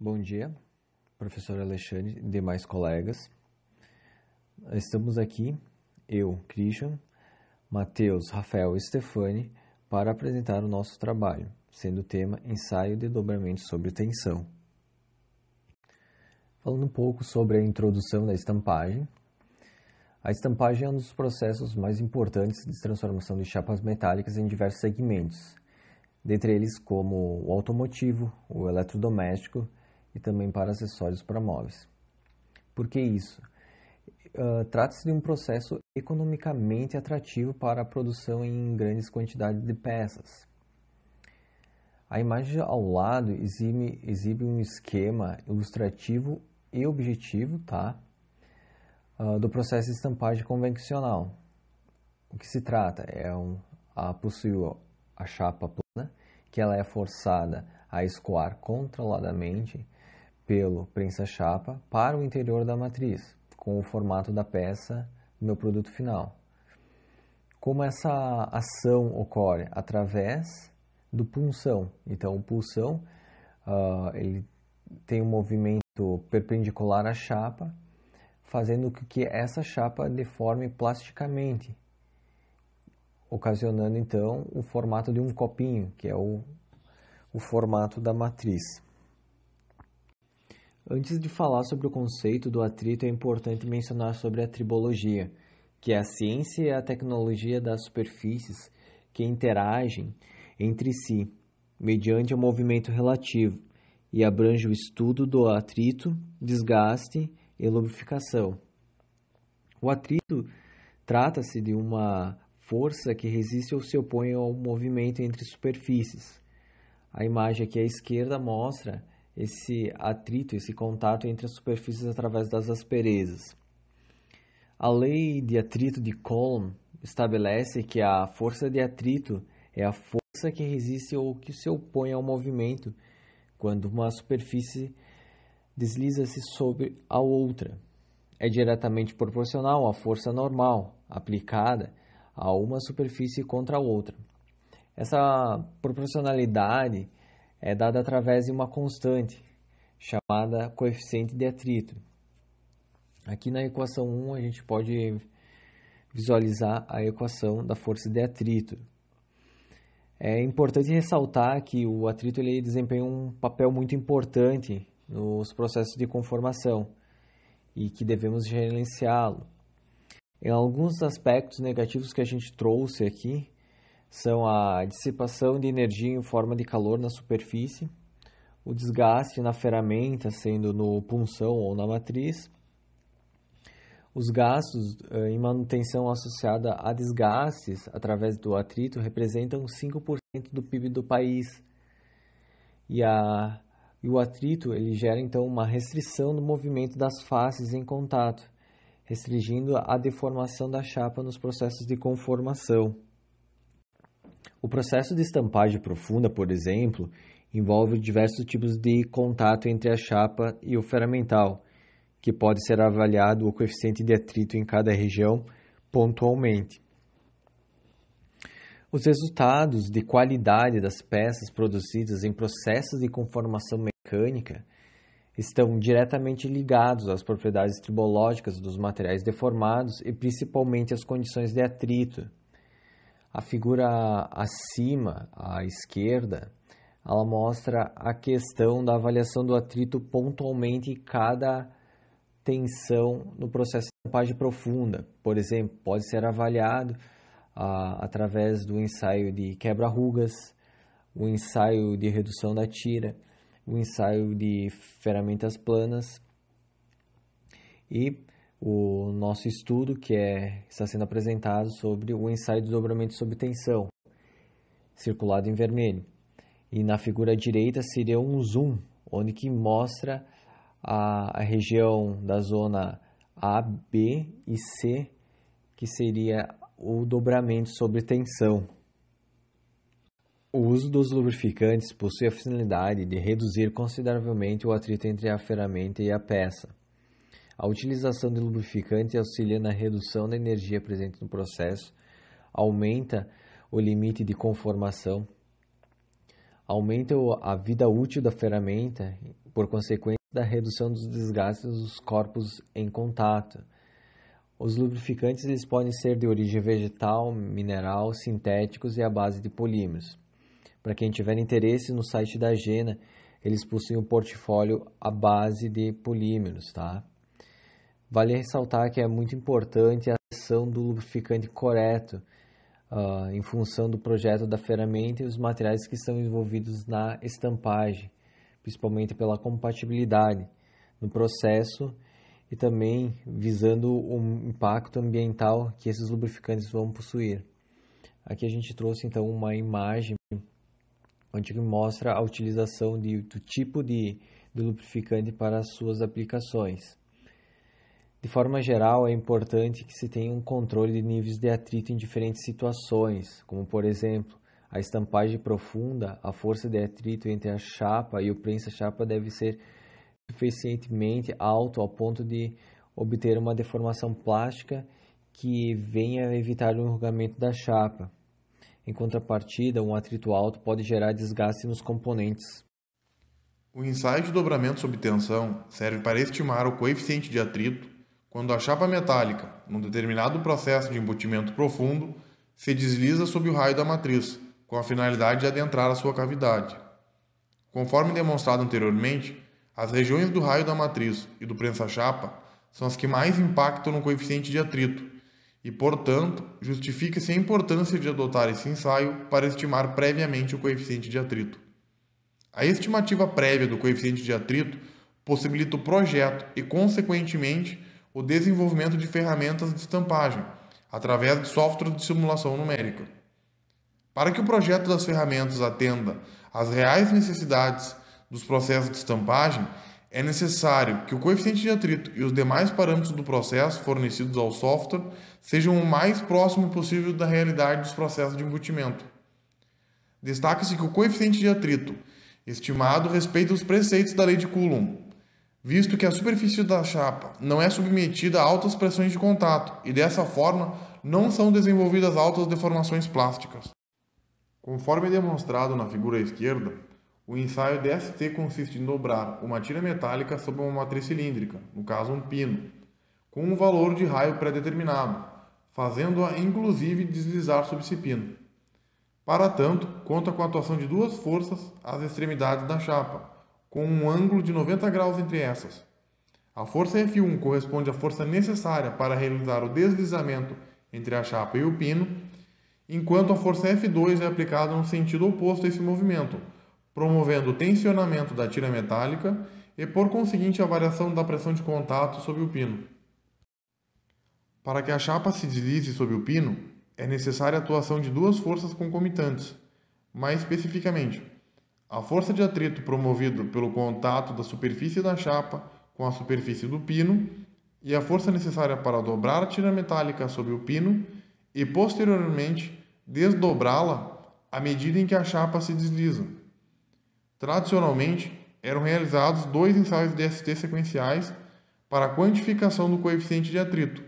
Bom dia, professor Alexandre e demais colegas. Estamos aqui, eu, Christian, Matheus, Rafael e Stefani, para apresentar o nosso trabalho, sendo o tema Ensaio de dobramento sobre tensão. Falando um pouco sobre a introdução da estampagem. A estampagem é um dos processos mais importantes de transformação de chapas metálicas em diversos segmentos, dentre eles como o automotivo, o eletrodoméstico e também para acessórios para móveis. Por que isso? Trata-se de um processo economicamente atrativo para a produção em grandes quantidades de peças. A imagem ao lado exibe um esquema ilustrativo e objetivo, do processo de estampagem convencional. O que se trata é possui a chapa plana, que ela é forçada a escoar controladamente pelo prensa-chapa para o interior da matriz, com o formato da peça no meu produto final. Como essa ação ocorre? Através do punção. Então, o punção ele tem um movimento perpendicular à chapa, fazendo com que essa chapa deforme plasticamente, ocasionando então o formato de um copinho, que é o formato da matriz. Antes de falar sobre o conceito do atrito, é importante mencionar sobre a tribologia, que é a ciência e a tecnologia das superfícies que interagem entre si, mediante o movimento relativo, e abrange o estudo do atrito, desgaste e lubrificação. O atrito trata-se de uma força que resiste ou se opõe ao movimento entre superfícies. A imagem aqui à esquerda mostra esse atrito, esse contato entre as superfícies através das asperezas. A lei de atrito de Coulomb estabelece que a força de atrito é a força que resiste ou que se opõe ao movimento quando uma superfície desliza-se sobre a outra. É diretamente proporcional à força normal aplicada a uma superfície contra a outra. Essa proporcionalidade é dada através de uma constante, chamada coeficiente de atrito. Aqui na equação 1 a gente pode visualizar a equação da força de atrito. É importante ressaltar que o atrito ele desempenha um papel muito importante nos processos de conformação e que devemos gerenciá-lo. Em alguns aspectos negativos que a gente trouxe aqui, são a dissipação de energia em forma de calor na superfície, o desgaste na ferramenta, sendo no punção ou na matriz, os gastos em manutenção associada a desgastes através do atrito representam 5% do PIB do país. E o atrito ele gera então uma restrição no movimento das faces em contato, restringindo a deformação da chapa nos processos de conformação. O processo de estampagem profunda, por exemplo, envolve diversos tipos de contato entre a chapa e o ferramental, que pode ser avaliado o coeficiente de atrito em cada região pontualmente. Os resultados de qualidade das peças produzidas em processos de conformação mecânica estão diretamente ligados às propriedades tribológicas dos materiais deformados e principalmente às condições de atrito. A figura acima, à esquerda, ela mostra a questão da avaliação do atrito pontualmente em cada tensão no processo de estampagem profunda. Por exemplo, pode ser avaliado através do ensaio de quebra-rugas, o ensaio de redução da tira, o ensaio de ferramentas planas e o nosso estudo que está sendo apresentado sobre o ensaio de dobramento sob tensão, circulado em vermelho. E na figura direita seria um zoom, onde que mostra a região da zona A, B e C, que seria o dobramento sob tensão. O uso dos lubrificantes possui a finalidade de reduzir consideravelmente o atrito entre a ferramenta e a peça. A utilização de lubrificante auxilia na redução da energia presente no processo, aumenta o limite de conformação, aumenta a vida útil da ferramenta, por consequência da redução dos desgastes dos corpos em contato. Os lubrificantes eles podem ser de origem vegetal, mineral, sintéticos e à base de polímeros. Para quem tiver interesse, no site da Gena, eles possuem um portfólio à base de polímeros, tá? Vale ressaltar que é muito importante a ação do lubrificante correto, em função do projeto da ferramenta e os materiais que estão envolvidos na estampagem, principalmente pela compatibilidade no processo e também visando o impacto ambiental que esses lubrificantes vão possuir. Aqui a gente trouxe então uma imagem onde mostra a utilização do tipo de lubrificante para as suas aplicações. De forma geral, é importante que se tenha um controle de níveis de atrito em diferentes situações, como por exemplo, a estampagem profunda, a força de atrito entre a chapa e o prensa-chapa deve ser suficientemente alto ao ponto de obter uma deformação plástica que venha a evitar o enrugamento da chapa. Em contrapartida, um atrito alto pode gerar desgaste nos componentes. O ensaio de dobramento sob tensão serve para estimar o coeficiente de atrito quando a chapa metálica, num determinado processo de embutimento profundo, se desliza sob o raio da matriz, com a finalidade de adentrar a sua cavidade. Conforme demonstrado anteriormente, as regiões do raio da matriz e do prensa-chapa são as que mais impactam no coeficiente de atrito e, portanto, justifica-se a importância de adotar esse ensaio para estimar previamente o coeficiente de atrito. A estimativa prévia do coeficiente de atrito possibilita o projeto e, consequentemente, o desenvolvimento de ferramentas de estampagem, através de softwares de simulação numérica. Para que o projeto das ferramentas atenda às reais necessidades dos processos de estampagem, é necessário que o coeficiente de atrito e os demais parâmetros do processo fornecidos ao software sejam o mais próximo possível da realidade dos processos de embutimento. Destaca-se que o coeficiente de atrito estimado respeita os preceitos da lei de Coulomb, visto que a superfície da chapa não é submetida a altas pressões de contato e, dessa forma, não são desenvolvidas altas deformações plásticas. Conforme demonstrado na figura à esquerda, o ensaio DST consiste em dobrar uma tira metálica sobre uma matriz cilíndrica, no caso um pino, com um valor de raio pré-determinado, fazendo-a inclusive deslizar sobre esse pino. Para tanto, conta com a atuação de duas forças às extremidades da chapa, com um ângulo de 90 graus entre essas. A força F1 corresponde à força necessária para realizar o deslizamento entre a chapa e o pino, enquanto a força F2 é aplicada no sentido oposto a esse movimento, promovendo o tensionamento da tira metálica e, por conseguinte, a variação da pressão de contato sobre o pino. Para que a chapa se deslize sobre o pino, é necessária a atuação de duas forças concomitantes. Mais especificamente, a força de atrito promovida pelo contato da superfície da chapa com a superfície do pino e a força necessária para dobrar a tira metálica sobre o pino e, posteriormente, desdobrá-la à medida em que a chapa se desliza. Tradicionalmente, eram realizados dois ensaios DST sequenciais para a quantificação do coeficiente de atrito.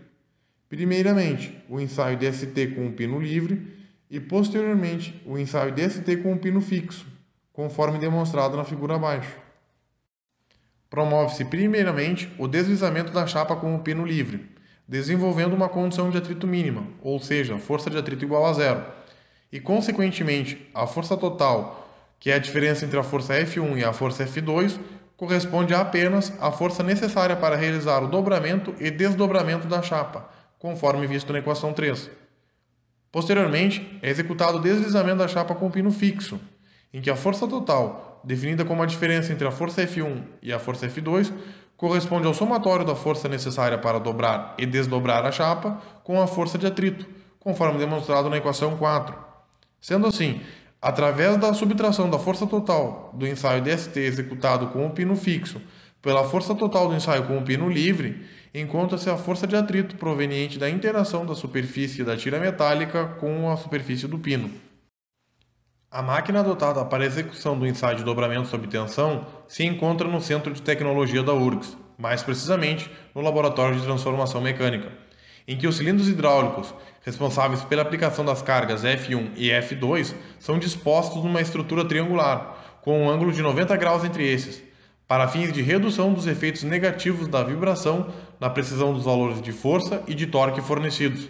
Primeiramente, o ensaio DST com um pino livre e, posteriormente, o ensaio DST com um pino fixo, conforme demonstrado na figura abaixo. Promove-se primeiramente o deslizamento da chapa com o pino livre, desenvolvendo uma condição de atrito mínima, ou seja, força de atrito igual a zero, e, consequentemente, a força total, que é a diferença entre a força F1 e a força F2, corresponde apenas à força necessária para realizar o dobramento e desdobramento da chapa, conforme visto na equação 3. Posteriormente, é executado o deslizamento da chapa com o pino fixo, em que a força total, definida como a diferença entre a força F1 e a força F2, corresponde ao somatório da força necessária para dobrar e desdobrar a chapa com a força de atrito, conforme demonstrado na equação 4. Sendo assim, através da subtração da força total do ensaio DST executado com o pino fixo pela força total do ensaio com o pino livre, encontra-se a força de atrito proveniente da interação da superfície da tira metálica com a superfície do pino. A máquina adotada para a execução do ensaio de dobramento sob tensão se encontra no Centro de Tecnologia da URGS, mais precisamente no Laboratório de Transformação Mecânica, em que os cilindros hidráulicos, responsáveis pela aplicação das cargas F1 e F2, são dispostos numa estrutura triangular, com um ângulo de 90 graus entre esses, para fins de redução dos efeitos negativos da vibração na precisão dos valores de força e de torque fornecidos.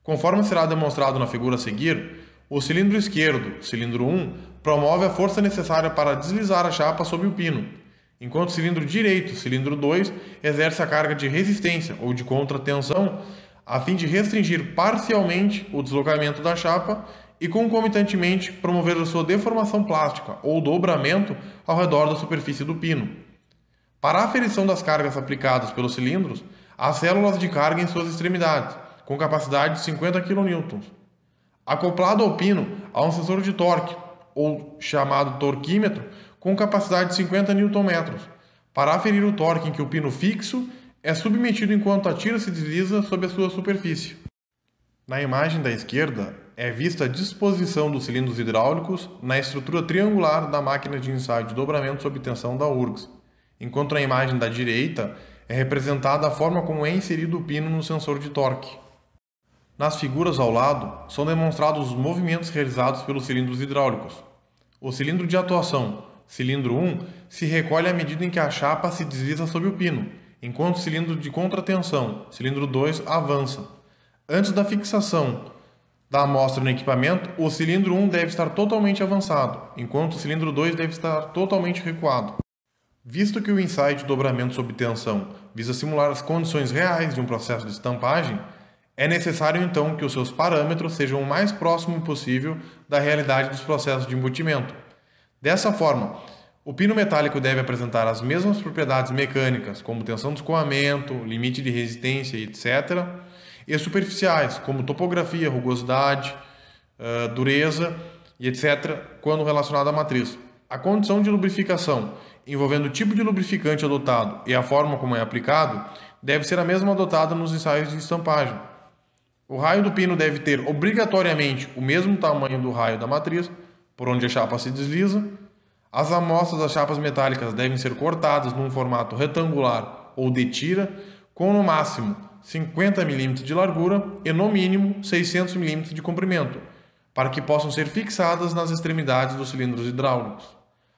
Conforme será demonstrado na figura a seguir, o cilindro esquerdo, cilindro 1, promove a força necessária para deslizar a chapa sob o pino, enquanto o cilindro direito, cilindro 2, exerce a carga de resistência ou de contratensão a fim de restringir parcialmente o deslocamento da chapa e concomitantemente promover a sua deformação plástica ou dobramento ao redor da superfície do pino. Para a aferição das cargas aplicadas pelos cilindros, há células de carga em suas extremidades, com capacidade de 50 kN. Acoplado ao pino, há um sensor de torque, ou chamado torquímetro, com capacidade de 50 Nm, para aferir o torque em que o pino fixo é submetido enquanto a tira se desliza sobre a sua superfície. Na imagem da esquerda, é vista a disposição dos cilindros hidráulicos na estrutura triangular da máquina de ensaio de dobramento sob tensão da URGS, enquanto na imagem da direita é representada a forma como é inserido o pino no sensor de torque. Nas figuras ao lado, são demonstrados os movimentos realizados pelos cilindros hidráulicos. O cilindro de atuação, cilindro 1, se recolhe à medida em que a chapa se desliza sob o pino, enquanto o cilindro de contratensão, cilindro 2, avança. Antes da fixação da amostra no equipamento, o cilindro 1 deve estar totalmente avançado, enquanto o cilindro 2 deve estar totalmente recuado. Visto que o ensaio de dobramento sob tensão visa simular as condições reais de um processo de estampagem, é necessário então que os seus parâmetros sejam o mais próximo possível da realidade dos processos de embutimento. Dessa forma, o pino metálico deve apresentar as mesmas propriedades mecânicas, como tensão de escoamento, limite de resistência, etc., e superficiais, como topografia, rugosidade, dureza e etc., quando relacionado à matriz. A condição de lubrificação, envolvendo o tipo de lubrificante adotado e a forma como é aplicado, deve ser a mesma adotada nos ensaios de estampagem. O raio do pino deve ter obrigatoriamente o mesmo tamanho do raio da matriz, por onde a chapa se desliza. As amostras das chapas metálicas devem ser cortadas num formato retangular ou de tira, com no máximo 50 mm de largura e no mínimo 600 mm de comprimento, para que possam ser fixadas nas extremidades dos cilindros hidráulicos.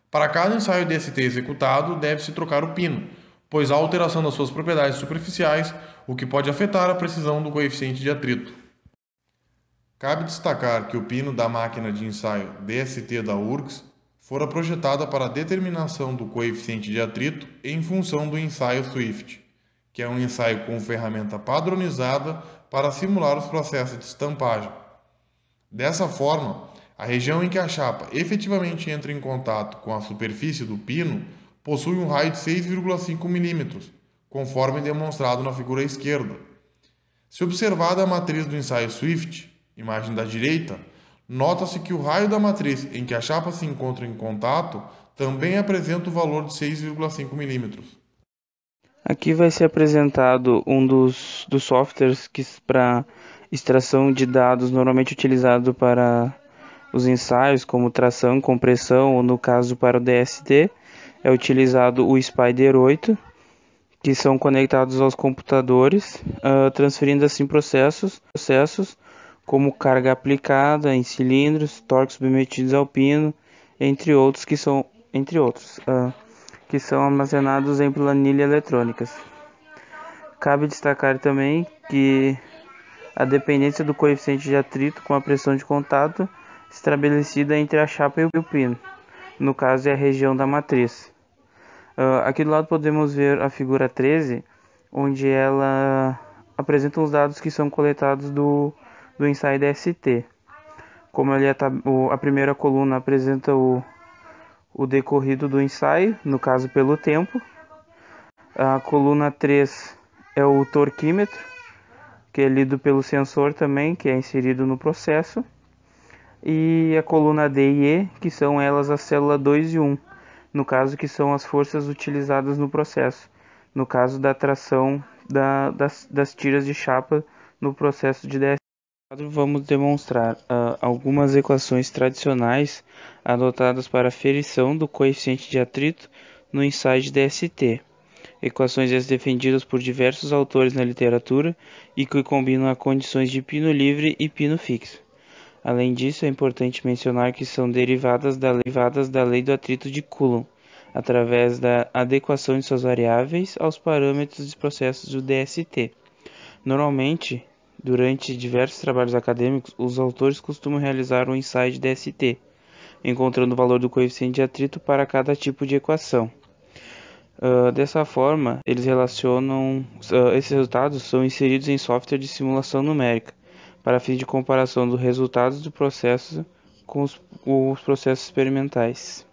Para cada ensaio DST executado, deve-se trocar o pino, pois há alteração das suas propriedades superficiais, o que pode afetar a precisão do coeficiente de atrito. Cabe destacar que o pino da máquina de ensaio DST da URGS fora projetada para a determinação do coeficiente de atrito em função do ensaio Swift, que é um ensaio com ferramenta padronizada para simular os processos de estampagem. Dessa forma, a região em que a chapa efetivamente entra em contato com a superfície do pino possui um raio de 6,5 mm, conforme demonstrado na figura à esquerda. Se observada a matriz do ensaio Swift, imagem da direita, nota-se que o raio da matriz em que a chapa se encontra em contato também apresenta o valor de 6,5 mm. Aqui vai ser apresentado um dos softwares para extração de dados normalmente utilizado para os ensaios, como tração, compressão ou no caso para o DST, é utilizado o Spider 8, que são conectados aos computadores, transferindo assim processos como carga aplicada em cilindros, torques submetidos ao pino, entre outros que são armazenados em planilhas eletrônicas. Cabe destacar também que a dependência do coeficiente de atrito com a pressão de contato estabelecida entre a chapa e o pino, no caso é a região da matriz. Aqui do lado podemos ver a figura 13, onde ela apresenta os dados que são coletados do ensaio DST. Como ali a primeira coluna apresenta o decorrido do ensaio, no caso pelo tempo. A coluna 3 é o torquímetro, que é lido pelo sensor também, que é inserido no processo. E a coluna D e E, que são elas a célula 2 e 1, no caso que são as forças utilizadas no processo, no caso da tração das tiras de chapa no processo de DST. Vamos demonstrar algumas equações tradicionais adotadas para aferição do coeficiente de atrito no ensaio de DST. Equações defendidas por diversos autores na literatura e que combinam as condições de pino livre e pino fixo. Além disso, é importante mencionar que são derivadas da lei do atrito de Coulomb, através da adequação de suas variáveis aos parâmetros dos processos do DST. Normalmente, durante diversos trabalhos acadêmicos, os autores costumam realizar um ensaio de DST, encontrando o valor do coeficiente de atrito para cada tipo de equação. Dessa forma, eles relacionam esses resultados são inseridos em software de simulação numérica para fins de comparação dos resultados do processo com os processos experimentais.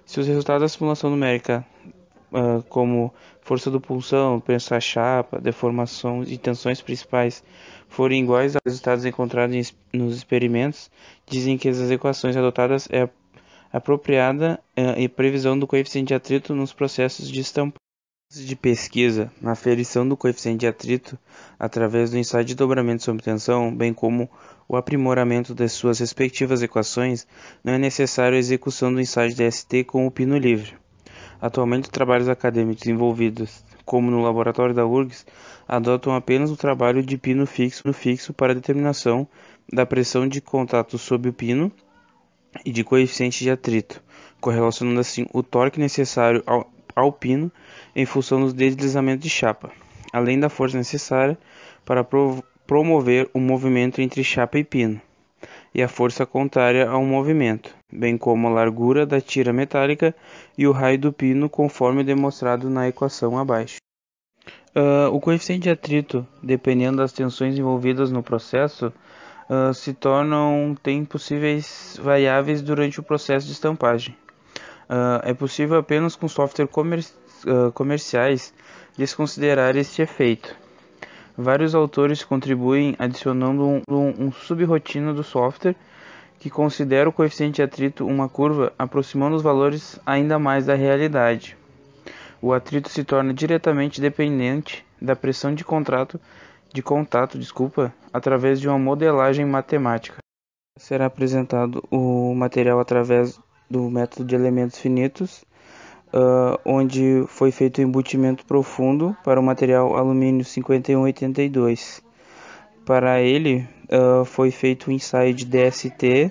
Se os resultados da simulação numérica, como força do pulsão, pressão à chapa, deformação e tensões principais, forem iguais aos resultados encontrados nos experimentos, dizem que as equações adotadas é apropriada e previsão do coeficiente de atrito nos processos de estampagem de pesquisa na aferição do coeficiente de atrito através do ensaio de dobramento sob tensão, bem como o aprimoramento de suas respectivas equações, não é necessário a execução do ensaio de DST com o pino livre. Atualmente, os trabalhos acadêmicos envolvidos, como no laboratório da URGS, adotam apenas o trabalho de pino fixo para a determinação da pressão de contato sob o pino e de coeficiente de atrito, correlacionando assim o torque necessário ao pino em função dos deslizamentos de chapa, além da força necessária para promover o movimento entre chapa e pino, e a força contrária ao movimento, bem como a largura da tira metálica e o raio do pino, conforme demonstrado na equação abaixo. O coeficiente de atrito, dependendo das tensões envolvidas no processo, tem possíveis variáveis durante o processo de estampagem. É possível apenas com software comerciais desconsiderar este efeito. Vários autores contribuem adicionando um subrotina do software que considera o coeficiente de atrito uma curva, aproximando os valores ainda mais da realidade. O atrito se torna diretamente dependente da pressão de contato, através de uma modelagem matemática. Será apresentado o material através do método de elementos finitos, onde foi feito o embutimento profundo para o material alumínio 5182. Para ele, foi feito o ensaio de DST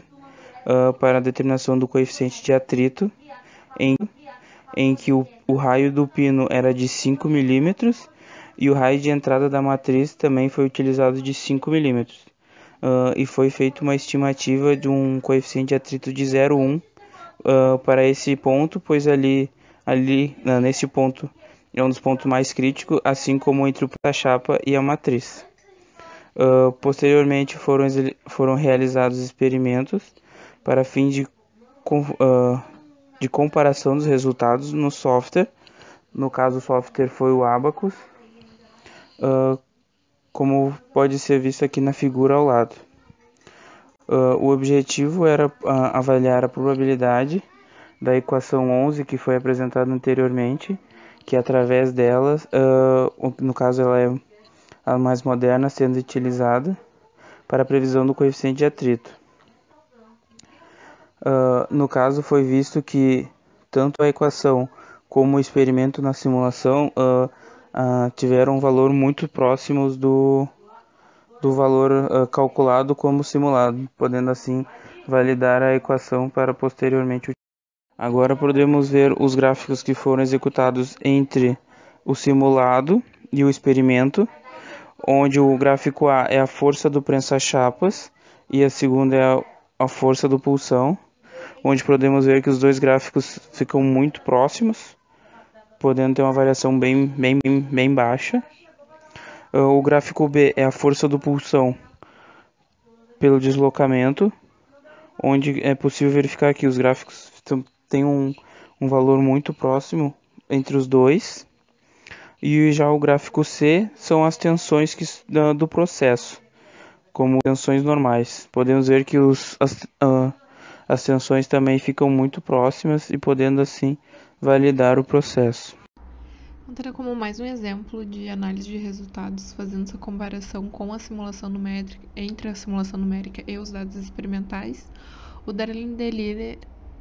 para a determinação do coeficiente de atrito, em que o raio do pino era de 5 mm e o raio de entrada da matriz também foi utilizado de 5 mm. E foi feita uma estimativa de um coeficiente de atrito de 0,1 para esse ponto, pois nesse ponto é um dos pontos mais críticos, assim como entre o porta-chapa e a matriz. Posteriormente foram realizados experimentos para fim de comparação dos resultados no software. No caso, o software foi o Abacus, como pode ser visto aqui na figura ao lado. O objetivo era avaliar a probabilidade da equação 11, que foi apresentada anteriormente, que através delas, no caso ela é a mais moderna, sendo utilizada para a previsão do coeficiente de atrito. No caso, foi visto que tanto a equação como o experimento na simulação tiveram um valor muito próximos do valor calculado como simulado, podendo assim validar a equação para posteriormente. Agora podemos ver os gráficos que foram executados entre o simulado e o experimento, onde o gráfico A é a força do prensa-chapas e a segunda é a força do pulsão, onde podemos ver que os dois gráficos ficam muito próximos, podendo ter uma variação bem baixa. O gráfico B é a força do pulsão pelo deslocamento, onde é possível verificar que os gráficos têm um valor muito próximo entre os dois. E já o gráfico C são as tensões do processo, como tensões normais. Podemos ver que as tensões também ficam muito próximas e podendo assim validar o processo. Então, terá como mais um exemplo de análise de resultados, fazendo essa comparação com a simulação numérica, entre a simulação numérica e os dados experimentais, o Darlene Delille,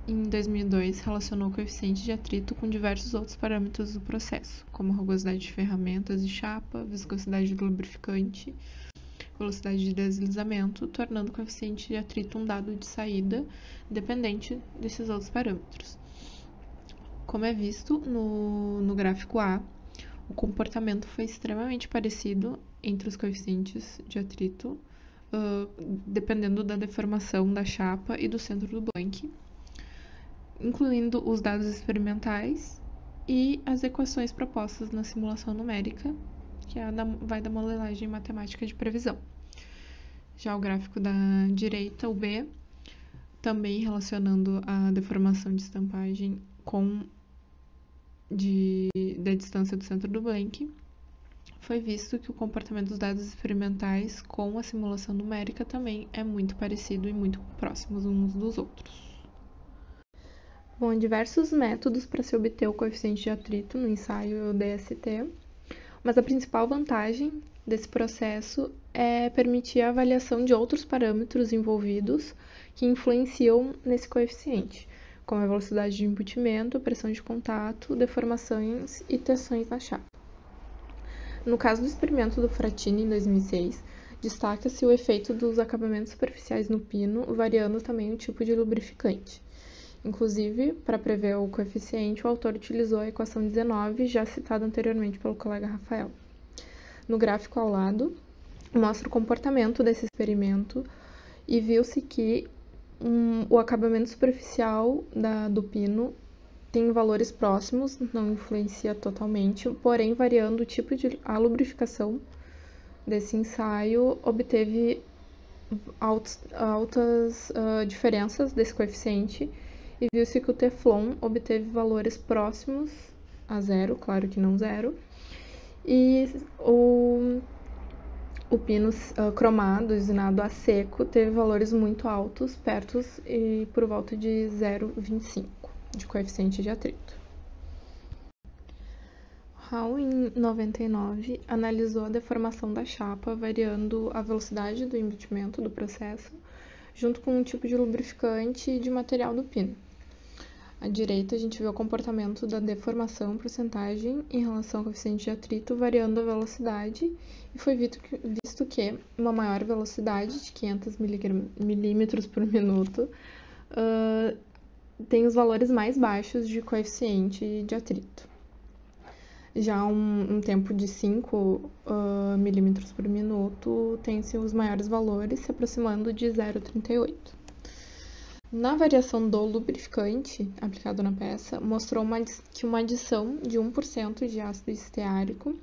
em 2002, relacionou o coeficiente de atrito com diversos outros parâmetros do processo, como a rugosidade de ferramentas e chapa, viscosidade do lubrificante, velocidade de deslizamento, tornando o coeficiente de atrito um dado de saída dependente desses outros parâmetros. Como é visto no gráfico A, o comportamento foi extremamente parecido entre os coeficientes de atrito, dependendo da deformação da chapa e do centro do Blank, incluindo os dados experimentais e as equações propostas na simulação numérica, que vai da modelagem matemática de previsão. Já o gráfico da direita, o B, também relacionando a deformação de estampagem da distância do centro do Blank, foi visto que o comportamento dos dados experimentais com a simulação numérica também é muito parecido e muito próximos uns dos outros. Bom, há diversos métodos para se obter o coeficiente de atrito no ensaio DST, mas a principal vantagem desse processo é permitir a avaliação de outros parâmetros envolvidos que influenciam nesse coeficiente, como a velocidade de embutimento, pressão de contato, deformações e tensões na chapa. No caso do experimento do Fratini, em 2006, destaca-se o efeito dos acabamentos superficiais no pino, variando também o tipo de lubrificante. Inclusive, para prever o coeficiente, o autor utilizou a equação 19, já citada anteriormente pelo colega Rafael. No gráfico ao lado, mostra o comportamento desse experimento e viu-se que o acabamento superficial do pino tem valores próximos, não influencia totalmente, porém, variando o tipo de lubrificação desse ensaio, obteve altas diferenças desse coeficiente e viu-se que o Teflon obteve valores próximos a zero, claro que não zero, e o pino cromado, usinado a seco, teve valores muito altos, perto e por volta de 0,25 de coeficiente de atrito. Hall, em 99, analisou a deformação da chapa, variando a velocidade do embutimento do processo, junto com o tipo de lubrificante e de material do pino. À direita, a gente vê o comportamento da deformação porcentagem em relação ao coeficiente de atrito, variando a velocidade, e foi visto que uma maior velocidade, de 500 milímetros por minuto, tem os valores mais baixos de coeficiente de atrito. Já um tempo de 5 milímetros por minuto tem-se os maiores valores, se aproximando de 0,38. Na variação do lubrificante aplicado na peça, mostrou que uma adição de 1% de ácido esteárico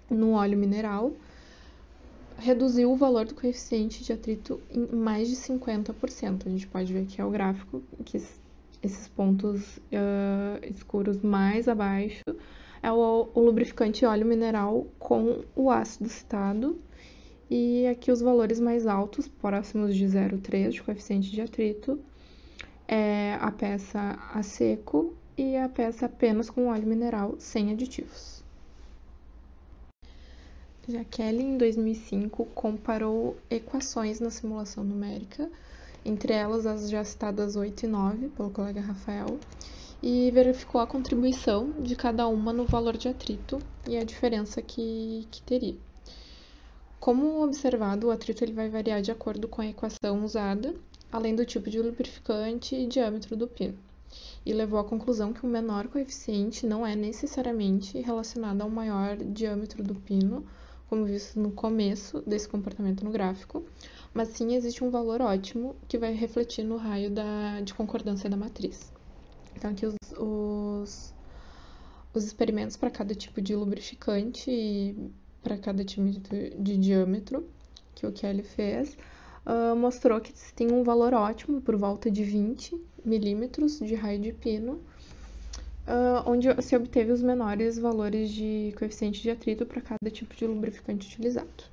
no óleo mineral reduziu o valor do coeficiente de atrito em mais de 50%. A gente pode ver aqui é o gráfico, que esses pontos escuros mais abaixo é o lubrificante óleo mineral com o ácido citado, e aqui os valores mais altos, próximos de 0,3 de coeficiente de atrito, é a peça a seco e a peça apenas com óleo mineral sem aditivos. Já Kelly, em 2005, comparou equações na simulação numérica, entre elas as já citadas 8 e 9 pelo colega Rafael, e verificou a contribuição de cada uma no valor de atrito e a diferença que teria. Como observado, o atrito ele vai variar de acordo com a equação usada, além do tipo de lubrificante e diâmetro do pino, e levou à conclusão que o menor coeficiente não é necessariamente relacionado ao maior diâmetro do pino, como visto no começo desse comportamento no gráfico, mas sim existe um valor ótimo que vai refletir no raio de concordância da matriz. Então, aqui os experimentos para cada tipo de lubrificante e para cada tipo de diâmetro que o Kelly fez, mostrou que tem um valor ótimo por volta de 20 milímetros de raio de pino, onde se obteve os menores valores de coeficiente de atrito para cada tipo de lubrificante utilizado.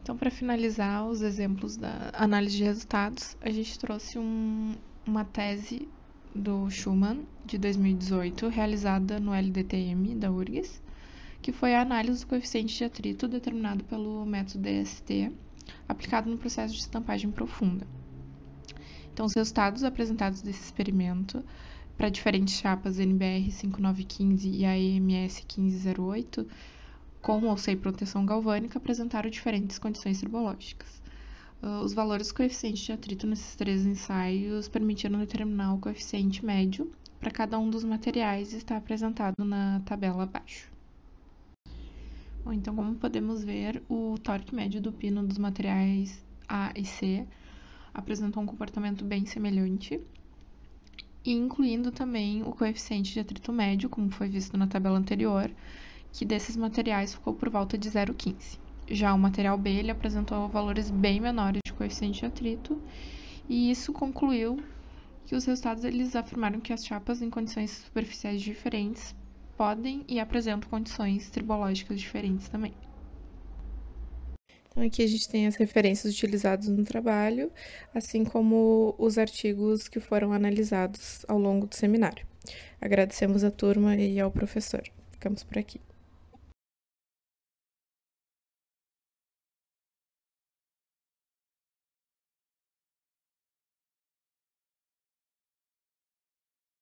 Então, para finalizar os exemplos da análise de resultados, a gente trouxe uma tese do Schumann, de 2018, realizada no LDTM da URGS, que foi a análise do coeficiente de atrito determinado pelo método DST, aplicado no processo de estampagem profunda. Então, os resultados apresentados desse experimento para diferentes chapas NBR 5915 e AEMS 1508, com ou sem proteção galvânica, apresentaram diferentes condições tribológicas. Os valores do coeficiente de atrito nesses três ensaios permitiram determinar o coeficiente médio para cada um dos materiais está apresentado na tabela abaixo. Bom, então, como podemos ver, o torque médio do pino dos materiais A e C apresentou um comportamento bem semelhante, incluindo também o coeficiente de atrito médio, como foi visto na tabela anterior, que desses materiais ficou por volta de 0,15. Já o material B ele apresentou valores bem menores de coeficiente de atrito, e isso concluiu que os resultados eles afirmaram que as chapas em condições superficiais diferentes podem e apresentam condições tribológicas diferentes também. Então, aqui a gente tem as referências utilizadas no trabalho, assim como os artigos que foram analisados ao longo do seminário. Agradecemos à turma e ao professor. Ficamos por aqui.